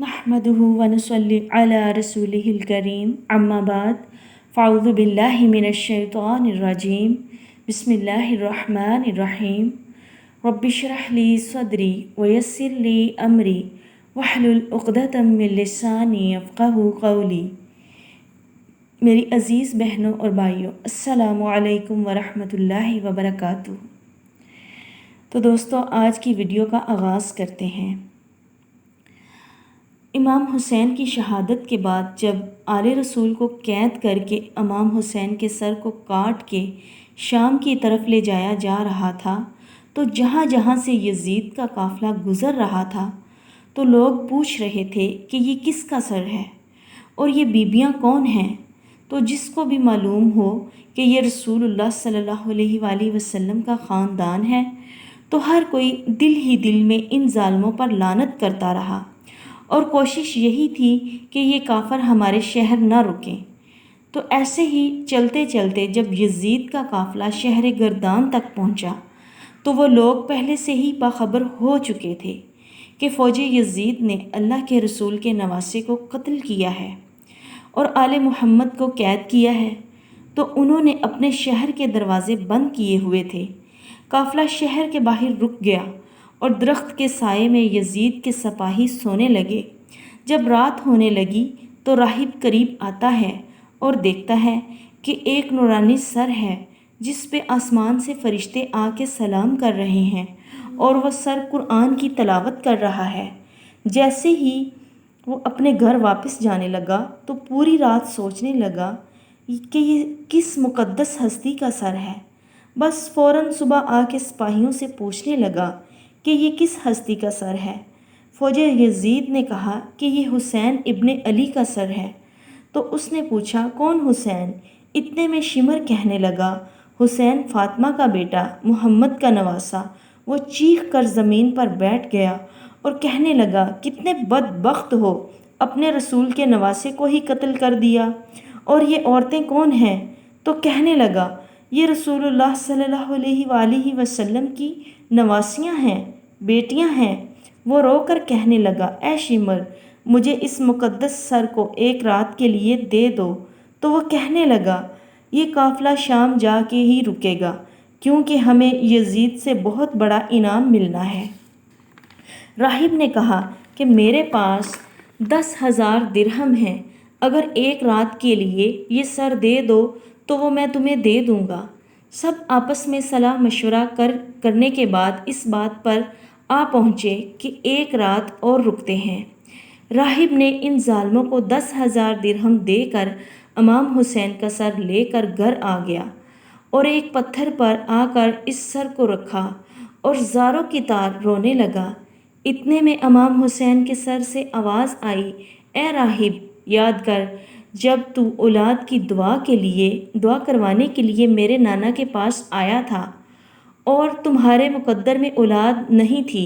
نحمده ونصلي على رسوله الكريم اما بعد فاعوذ بالله من الشيطان الرجيم بسم الله الرحمن الرحيم رب اشرح لي صدري ويسر لي امري واحلل عقدة من لساني يفقهوا قولي۔ میری عزیز بہنوں اور بھائیوں، السلام علیکم ورحمۃ اللہ وبرکاتہ۔ تو دوستو، آج کی ویڈیو کا آغاز کرتے ہیں۔ امام حسین کی شہادت کے بعد جب آل رسول کو قید کر کے امام حسین کے سر کو کاٹ کے شام کی طرف لے جایا جا رہا تھا، تو جہاں جہاں سے یزید کا قافلہ گزر رہا تھا تو لوگ پوچھ رہے تھے کہ یہ کس کا سر ہے اور یہ بیبیاں کون ہیں۔ تو جس کو بھی معلوم ہو کہ یہ رسول اللہ صلی اللہ علیہ وآلہ وسلم کا خاندان ہے، تو ہر کوئی دل ہی دل میں ان ظالموں پر لعنت کرتا رہا، اور کوشش یہی تھی کہ یہ کافر ہمارے شہر نہ رکیں۔ تو ایسے ہی چلتے چلتے جب یزید کا قافلہ شہر گردان تک پہنچا تو وہ لوگ پہلے سے ہی باخبر ہو چکے تھے کہ فوج یزید نے اللہ کے رسول کے نواسے کو قتل کیا ہے اور آل محمد کو قید کیا ہے۔ تو انہوں نے اپنے شہر کے دروازے بند کیے ہوئے تھے۔ قافلہ شہر کے باہر رک گیا اور درخت کے سائے میں یزید کے سپاہی سونے لگے۔ جب رات ہونے لگی تو راہب قریب آتا ہے اور دیکھتا ہے کہ ایک نورانی سر ہے جس پہ آسمان سے فرشتے آ کے سلام کر رہے ہیں، اور وہ سر قرآن کی تلاوت کر رہا ہے۔ جیسے ہی وہ اپنے گھر واپس جانے لگا تو پوری رات سوچنے لگا کہ یہ کس مقدس ہستی کا سر ہے۔ بس فوراً صبح آ کے سپاہیوں سے پوچھنے لگا کہ یہ کس ہستی کا سر ہے۔ فوج یزید نے کہا کہ یہ حسین ابن علی کا سر ہے۔ تو اس نے پوچھا کون حسین؟ اتنے میں شمر کہنے لگا حسین فاطمہ کا بیٹا، محمد کا نواسا۔ وہ چیخ کر زمین پر بیٹھ گیا اور کہنے لگا کتنے بدبخت ہو، اپنے رسول کے نواسے کو ہی قتل کر دیا۔ اور یہ عورتیں کون ہیں؟ تو کہنے لگا یہ رسول اللہ صلی اللہ علیہ وآلہ وسلم کی نواسیاں ہیں، بیٹیاں ہیں۔ وہ رو کر کہنے لگا اے شمر، مجھے اس مقدس سر کو ایک رات کے لیے دے دو۔ تو وہ کہنے لگا یہ قافلہ شام جا کے ہی رکے گا، کیونکہ ہمیں یزید سے بہت بڑا انعام ملنا ہے۔ راہب نے کہا کہ میرے پاس 10,000 درہم ہیں، اگر ایک رات کے لیے یہ سر دے دو تو وہ میں تمہیں دے دوں گا۔ سب آپس میں صلاح مشورہ کرنے کے بعد اس بات پر آ پہنچے کہ ایک رات اور رکتے ہیں۔ راہب نے ان ظالموں کو 10,000 درہم دے کر امام حسین کا سر لے کر گھر آ گیا اور ایک پتھر پر آ کر اس سر کو رکھا اور زاروں کی طرح رونے لگا۔ اتنے میں امام حسین کے سر سے آواز آئی اے راہب، یاد کر جب تو اولاد کی دعا کروانے کے لیے میرے نانا کے پاس آیا تھا اور تمہارے مقدر میں اولاد نہیں تھی،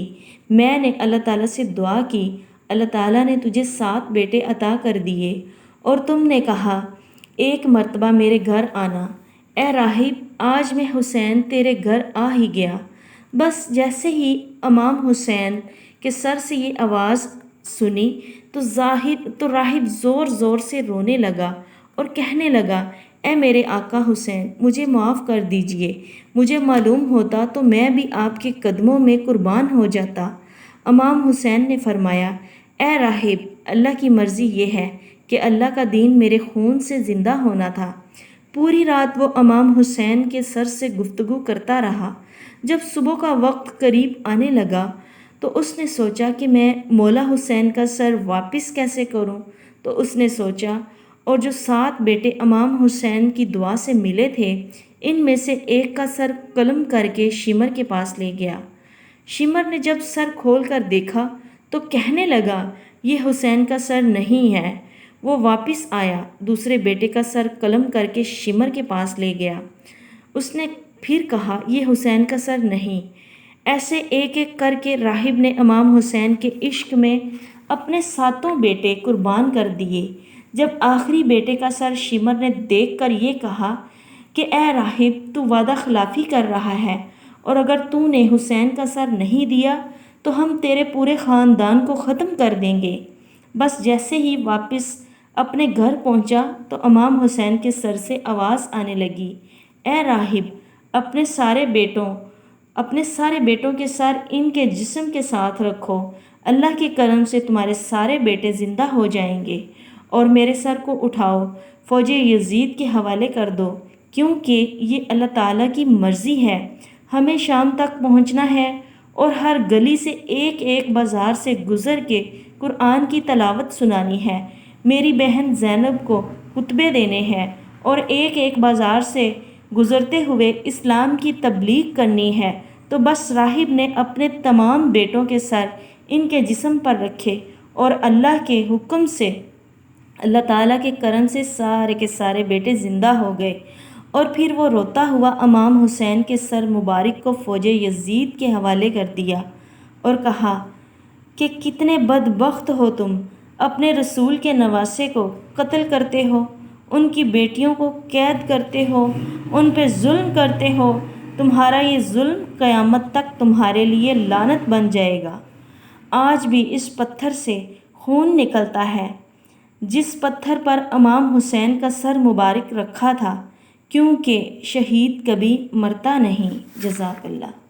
میں نے اللہ تعالیٰ سے دعا کی، اللہ تعالیٰ نے تجھے 7 بیٹے عطا کر دیے، اور تم نے کہا ایک مرتبہ میرے گھر آنا۔ اے راہب، آج میں حسین تیرے گھر آ ہی گیا۔ بس جیسے ہی امام حسین کے سر سے یہ آواز سنی تو راہب زور زور سے رونے لگا اور کہنے لگا اے میرے آقا حسین، مجھے معاف کر دیجئے، مجھے معلوم ہوتا تو میں بھی آپ کے قدموں میں قربان ہو جاتا۔ امام حسین نے فرمایا اے راہب، اللہ کی مرضی یہ ہے کہ اللہ کا دین میرے خون سے زندہ ہونا تھا۔ پوری رات وہ امام حسین کے سر سے گفتگو کرتا رہا۔ جب صبح کا وقت قریب آنے لگا تو اس نے سوچا کہ میں مولا حسین کا سر واپس کیسے کروں۔ تو اس نے سوچا، اور جو 7 بیٹے امام حسین کی دعا سے ملے تھے ان میں سے ایک کا سر قلم کر کے شمر کے پاس لے گیا۔ شمر نے جب سر کھول کر دیکھا تو کہنے لگا یہ حسین کا سر نہیں ہے۔ وہ واپس آیا، دوسرے بیٹے کا سر قلم کر کے شمر کے پاس لے گیا۔ اس نے پھر کہا یہ حسین کا سر نہیں۔ ایسے ایک ایک کر کے راہب نے امام حسین کے عشق میں اپنے 7 بیٹے قربان کر دیے۔ جب آخری بیٹے کا سر شمر نے دیکھ کر یہ کہا کہ اے راہب، تو وعدہ خلافی کر رہا ہے، اور اگر تو نے حسین کا سر نہیں دیا تو ہم تیرے پورے خاندان کو ختم کر دیں گے۔ بس جیسے ہی واپس اپنے گھر پہنچا تو امام حسین کے سر سے آواز آنے لگی، اے راہب، اپنے سارے بیٹوں کے سر ان کے جسم کے ساتھ رکھو، اللہ کے کرم سے تمہارے سارے بیٹے زندہ ہو جائیں گے، اور میرے سر کو اٹھاؤ فوج یزید کے حوالے کر دو، کیونکہ یہ اللہ تعالیٰ کی مرضی ہے۔ ہمیں شام تک پہنچنا ہے اور ہر گلی سے ایک ایک بازار سے گزر کے قرآن کی تلاوت سنانی ہے، میری بہن زینب کو خطبے دینے ہیں، اور ایک ایک بازار سے گزرتے ہوئے اسلام کی تبلیغ کرنی ہے۔ تو بس راہب نے اپنے تمام بیٹوں کے سر ان کے جسم پر رکھے، اور اللہ کے حکم سے، اللہ تعالیٰ کے کرم سے سارے کے سارے بیٹے زندہ ہو گئے۔ اور پھر وہ روتا ہوا امام حسین کے سر مبارک کو فوج یزید کے حوالے کر دیا اور کہا کہ کتنے بدبخت ہو تم، اپنے رسول کے نواسے کو قتل کرتے ہو، ان کی بیٹیوں کو قید کرتے ہو، ان پہ ظلم کرتے ہو، تمہارا یہ ظلم قیامت تک تمہارے لیے لعنت بن جائے گا۔ آج بھی اس پتھر سے خون نکلتا ہے جس پتھر پر امام حسین کا سر مبارک رکھا تھا، کیونکہ شہید کبھی مرتا نہیں۔ جزاک اللہ۔